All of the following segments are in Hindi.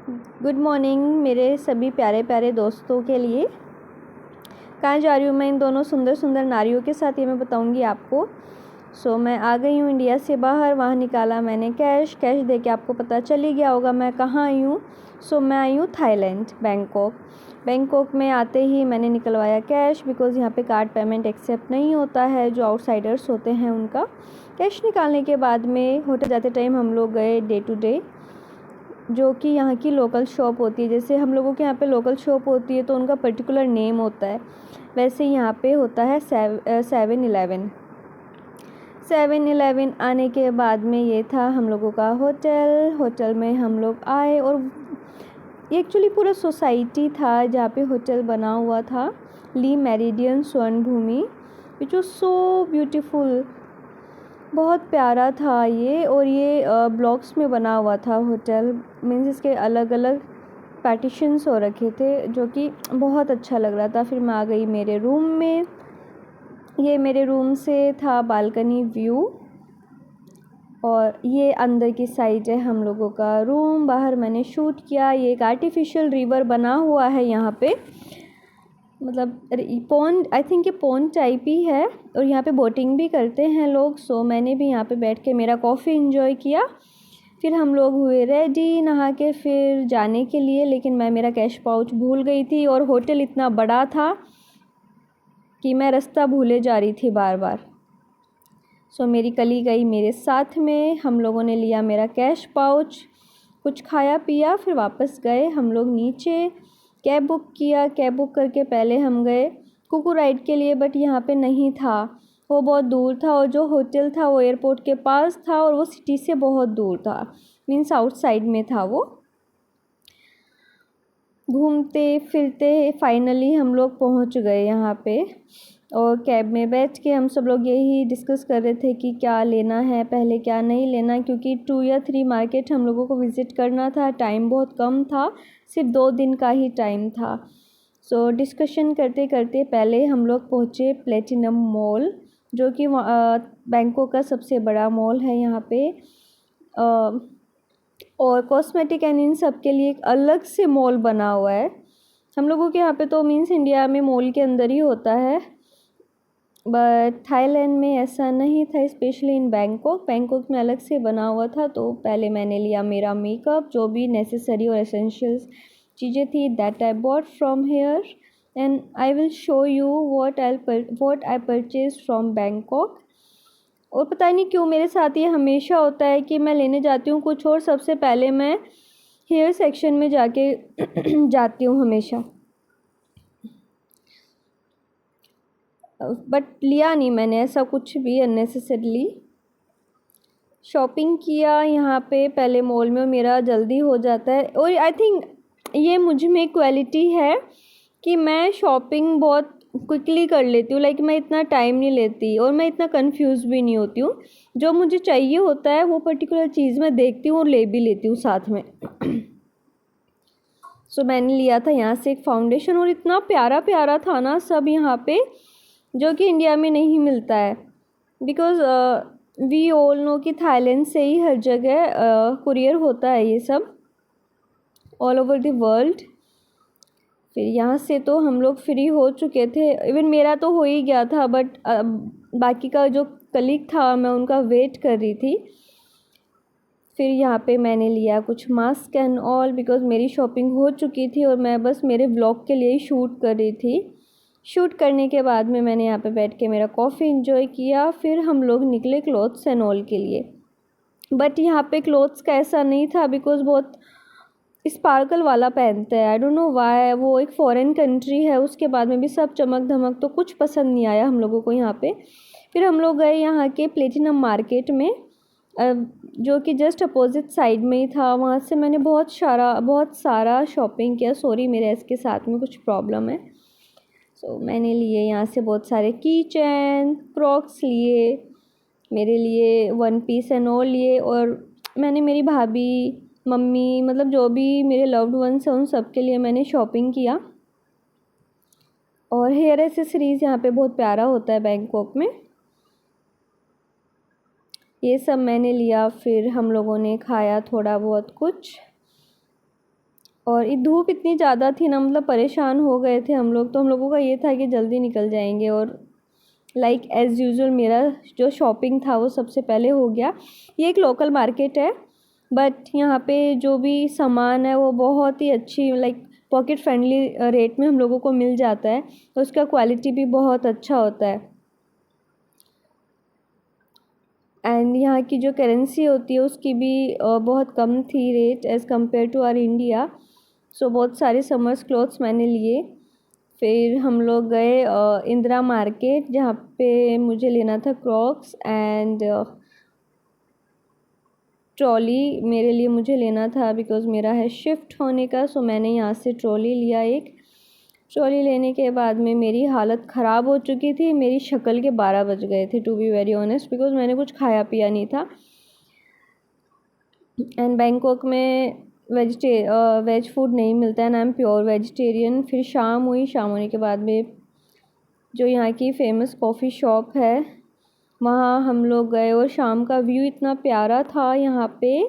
गुड मॉर्निंग मेरे सभी प्यारे प्यारे दोस्तों के लिए। कहाँ जा रही हूँ मैं इन दोनों सुंदर सुंदर नारियों के साथ, ये मैं बताऊँगी आपको। मैं आ गई हूँ इंडिया से बाहर। वहाँ निकाला मैंने कैश दे के आपको पता चल ही गया होगा मैं कहाँ आई हूँ। मैं आई हूँ थाईलैंड, बैंकॉक में आते ही मैंने निकलवाया कैश, बिकॉज़ यहाँ पे कार्ड पेमेंट एक्सेप्ट नहीं होता है। जो आउटसाइडर्स होते हैं उनका कैश निकालने के बाद में होटल जाते टाइम हम लोग गए डे टू डे, जो कि यहाँ की लोकल शॉप होती है। जैसे हम लोगों के यहाँ पे लोकल शॉप होती है तो उनका पर्टिकुलर नेम होता है, वैसे यहाँ पे होता है 7-Eleven। आने के बाद में ये था हम लोगों का होटल में हम लोग आए, और ये एक्चुअली पूरा सोसाइटी था जहाँ पे होटल बना हुआ था, ली मेरिडियन स्वर्ण भूमि, विच वॉज सो ब्यूटीफुल। बहुत प्यारा था ये, और ये ब्लॉक्स में बना हुआ था होटल, मीन्स इसके अलग अलग पार्टीशंस हो रखे थे, जो कि बहुत अच्छा लग रहा था। फिर मैं आ गई मेरे रूम में। ये मेरे रूम से था बालकनी व्यू, और ये अंदर की साइड है हम लोगों का रूम। बाहर मैंने शूट किया। ये एक आर्टिफिशियल रिवर बना हुआ है यहाँ पे, मतलब पॉन्ड, आई थिंक ये पॉन्ड टाइप ही है, और यहाँ पे बोटिंग भी करते हैं लोग। मैंने भी यहाँ पे बैठ के मेरा कॉफ़ी इंजॉय किया। फिर हम लोग हुए रेडी नहा के फिर जाने के लिए, लेकिन मैं मेरा कैश पाउच भूल गई थी, और होटल इतना बड़ा था कि मैं रास्ता भूले जा रही थी बार बार। मेरी कली गई मेरे साथ में। हम लोगों ने लिया मेरा कैश पाउच, कुछ खाया पिया, फिर वापस गए हम लोग नीचे। कैब बुक किया। कैब बुक करके पहले हम गए कुकू राइड के लिए, बट यहाँ पे नहीं था, वो बहुत दूर था। और जो होटल था वो एयरपोर्ट के पास था, और वो सिटी से बहुत दूर था, मीन्स आउटसाइड में था वो। घूमते फिरते फाइनली हम लोग पहुँच गए यहाँ पे, और कैब में बैठ के हम सब लोग यही डिस्कस कर रहे थे कि क्या लेना है पहले, क्या नहीं लेना, क्योंकि 2 या 3 मार्केट हम लोगों को विज़िट करना था। टाइम बहुत कम था, सिर्फ 2 दिन का ही टाइम था। डिस्कशन करते करते पहले हम लोग पहुँचे प्लेटिनम मॉल, जो कि बैंकॉक का सबसे बड़ा मॉल है यहाँ पे। और कॉस्मेटिक एंड इन सब के लिए एक अलग से मॉल बना हुआ है। हम लोगों के यहाँ पे तो मीन्स इंडिया में मॉल के अंदर ही होता है, बट थाईलैंड में ऐसा नहीं था, स्पेशली इन बैंकॉक में अलग से बना हुआ था। तो पहले मैंने लिया मेरा मेकअप, जो भी नेसेसरी और एसेंशियल्स चीज़ें थी, that I bought from here, and I will show you what I purchase from Bangkok. और पता नहीं क्यों मेरे साथ ये हमेशा होता है कि मैं लेने जाती हूँ कुछ और सबसे पहले मैं हेयर सेक्शन में जाके जाती हूँ हमेशा, बट लिया नहीं मैंने ऐसा कुछ भी अननेसेसरली। शॉपिंग किया यहाँ पे पहले मॉल में, मेरा जल्दी हो जाता है, और आई थिंक ये मुझ में क्वालिटी है कि मैं शॉपिंग बहुत क्विकली कर लेती हूँ। लाइक मैं इतना टाइम नहीं लेती, और मैं इतना कंफ्यूज भी नहीं होती हूँ। जो मुझे चाहिए होता है वो पर्टिकुलर चीज़ मैं देखती हूँ और ले भी लेती हूँ साथ में। मैंने लिया था यहाँ से एक फाउंडेशन, और इतना प्यारा प्यारा था ना सब यहाँ पे, जो कि इंडिया में नहीं मिलता है। बिकॉज़ वी ऑल नो कि थाईलैंड से ही हर जगह कुरियर होता है ये सब, ऑल ओवर द वर्ल्ड। फिर यहाँ से तो हम लोग फ्री हो चुके थे, इवन मेरा तो हो ही गया था, बट बाकी का जो कलीग था मैं उनका वेट कर रही थी। फिर यहाँ पे मैंने लिया कुछ मास्क एंड ऑल, बिकॉज़ मेरी शॉपिंग हो चुकी थी और मैं बस मेरे व्लॉग के लिए ही शूट कर रही थी। शूट करने के बाद में मैंने यहाँ पे बैठ के मेरा कॉफ़ी इंजॉय किया। फिर हम लोग निकले क्लॉथ्स एंड ऑल के लिए, बट यहाँ पे क्लॉथ्स का ऐसा नहीं था, बिकॉज़ बहुत स्पार्कल वाला पहनते हैं, आई डोंट नो वाई। वो एक फ़ॉरेन कंट्री है, उसके बाद में भी सब चमक धमक, तो कुछ पसंद नहीं आया हम लोगों को यहाँ पे। फिर हम लोग गए यहाँ के प्लेटिनम मार्केट में, जो कि जस्ट अपोजिट साइड में ही था। वहाँ से मैंने बहुत सारा शॉपिंग किया। सॉरी मेरे इसके साथ में कुछ प्रॉब्लम है। मैंने लिए यहाँ से बहुत सारे की चैन, क्रॉक्स लिए, मेरे लिए 1 पीस एंड ऑल लिए, और मैंने मेरी भाभी, मम्मी, मतलब जो भी मेरे लव्ड वंस हैं उन सब के लिए मैंने शॉपिंग किया। और हेयर एसेसरीज़ यहाँ पे बहुत प्यारा होता है बैंकॉक में, ये सब मैंने लिया। फिर हम लोगों ने खाया थोड़ा बहुत कुछ, और ये धूप इतनी ज़्यादा थी ना, मतलब परेशान हो गए थे हम लोग। तो हम लोगों का ये था कि जल्दी निकल जाएंगे, और लाइक एज़ यूजुअल मेरा जो शॉपिंग था वो सबसे पहले हो गया। ये एक लोकल मार्केट है, बट यहाँ पे जो भी सामान है वो बहुत ही अच्छी लाइक पॉकेट फ्रेंडली रेट में हम लोगों को मिल जाता है, तो उसका क्वालिटी भी बहुत अच्छा होता है। एंड यहाँ की जो करेंसी होती है उसकी भी बहुत कम थी rate as compare to our India. So बहुत सारे समर्स क्लॉथ्स मैंने लिए। फिर हम लोग गए इंदिरा मार्केट, जहाँ पे मुझे लेना था क्रॉक्स एंड ट्रॉली मेरे लिए मुझे लेना था, बिकॉज़ मेरा है शिफ्ट होने का। सो मैंने यहाँ से ट्रॉली लिया एक। ट्रॉली लेने के बाद में मेरी हालत ख़राब हो चुकी थी, मेरी शक्ल के 12 बज गए थे to be very honest, because मैंने कुछ खाया पिया नहीं था। एंड बैंकॉक में वेज फूड नहीं मिलता है, and I am pure vegetarian. फिर शाम हुई, शाम होने के बाद में जो यहाँ की फ़ेमस कॉफ़ी शॉप है वहाँ हम लोग गए, और शाम का व्यू इतना प्यारा था। यहाँ पे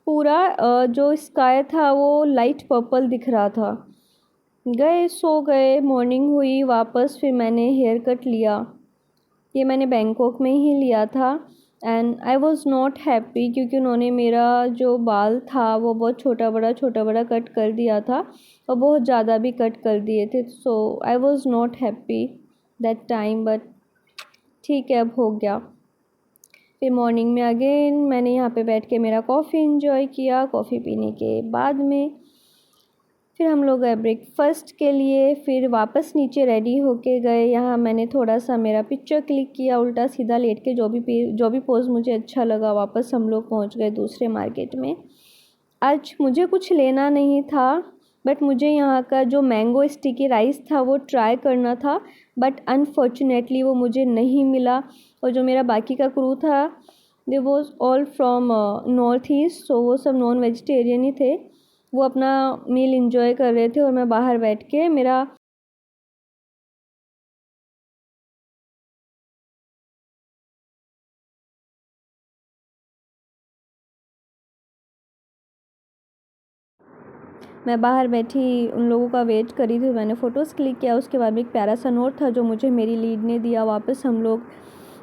पूरा जो स्काई था वो लाइट पर्पल दिख रहा था। गए, सो गए, मॉर्निंग हुई वापस। फिर मैंने हेयर कट लिया, ये मैंने बैंकॉक में ही लिया था। And I was not happy, क्योंकि उन्होंने मेरा जो बाल था वो बहुत छोटा बड़ा कट कर दिया था, और बहुत ज़्यादा भी कट कर दिए थे। So I was not happy that time, but ठीक है, अब हो गया। फिर मॉर्निंग में अगेन मैंने यहाँ पे बैठ के मेरा कॉफ़ी इन्जॉय किया। कॉफ़ी पीने के बाद में फिर हम लोग गए ब्रेकफास्ट के लिए। फिर वापस नीचे रेडी होके गए। यहाँ मैंने थोड़ा सा मेरा पिक्चर क्लिक किया उल्टा सीधा लेट के, जो भी पोज़ मुझे अच्छा लगा। वापस हम लोग पहुँच गए दूसरे मार्केट में। आज मुझे कुछ लेना नहीं था, बट मुझे यहाँ का जो मैंगो स्टिकी राइस था वो ट्राई करना था, बट अनफॉर्चुनेटली वो मुझे नहीं मिला। और जो मेरा बाकी का क्रू था they was all from north east, so वो सब नॉन वेजिटेरियन ही थे। वो अपना मील इंजॉय कर रहे थे, और मैं बाहर बैठ के मैं बाहर बैठी उन लोगों का वेट करी थी। मैंने फ़ोटोज़ क्लिक किया। उसके बाद में एक प्यारा सा नोट था जो मुझे मेरी लीड ने दिया। वापस हम लोग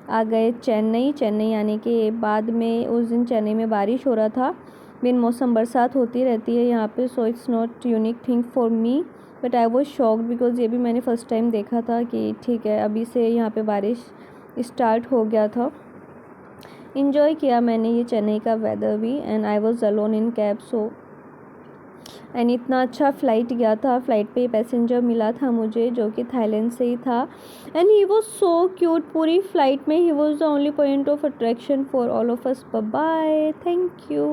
आ गए चेन्नई आने के बाद में उस दिन चेन्नई में बारिश हो रहा था। बिन मौसम बरसात होती रहती है यहाँ पे, so it's not unique thing for me, but I was shocked, because ये भी मैंने फ़र्स्ट टाइम देखा था कि ठीक है अभी से यहाँ पे बारिश स्टार्ट हो गया था। इन्जॉय किया मैंने ये चेन्नई का वेदर भी, and I was alone in cab. So and इतना अच्छा फ़्लाइट गया था। फ़्लाइट पे पैसेंजर मिला था मुझे जो कि थाईलैंड से ही था, and he was so cute. पूरी फ़्लाइट में he was the only point of attraction for all of us. Bye, thank you.